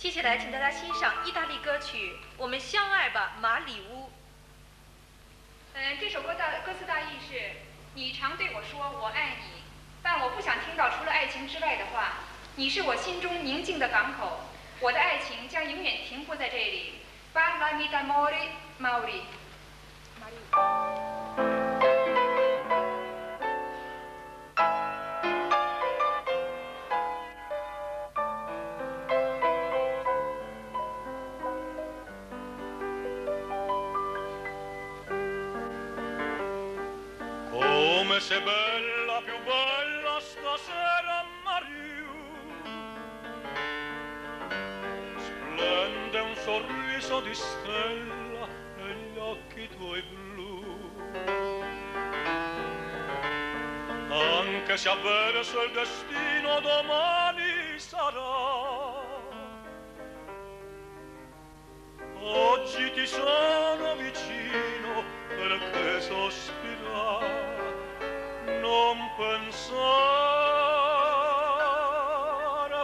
接下来，请大家欣赏意大利歌曲《我们相爱吧，马里乌》。这首歌词大意是：你常对我说我爱你，但我不想听到除了爱情之外的话。你是我心中宁静的港口，我的爱情将永远停泊在这里。Parlami d'amore, Mauri. Come sei bella, più bella stasera, Mariù. Splende un sorriso di stella negli occhi tuoi blu. Anche se avverso il destino domani sarà, oggi ti sono vicino perché sospirar. Non pensare,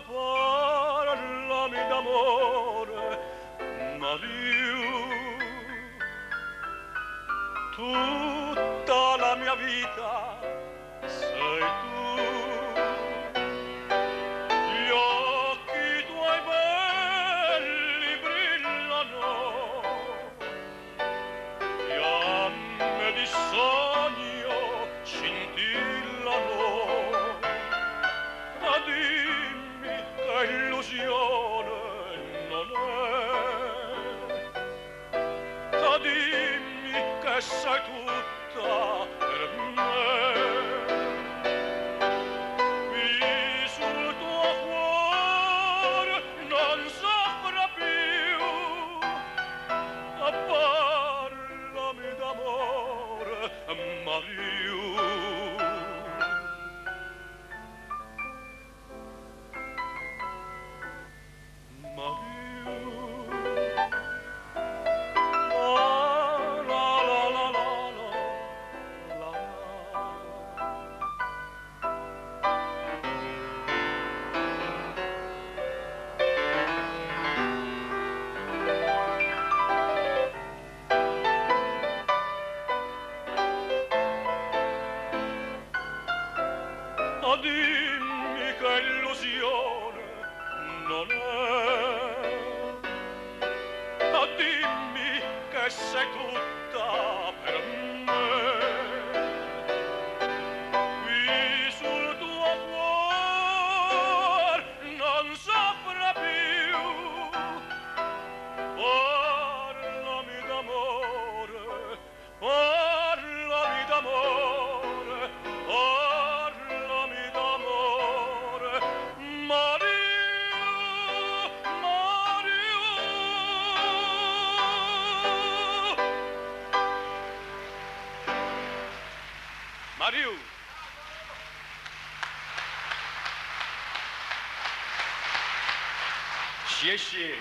parlami d'amore, Mariù. Tutta la mia vita sei tu. Gli occhi tuoi belli brillano, fiamme di sogno scintillano. Ma dimmi che illusione non è, ma dimmi che sei tutta per me. Qui sul tuo cuore non soffra più, parlami d'amore, Mariù. Ma dimmi che illusione non è, ma dimmi che sei tutta per me. Qui sul tuo cuore non soffra più, parlami d'amore, parlami d'amore, parlami d'amore, Mariù, Mariù. Mariù. Xie xie.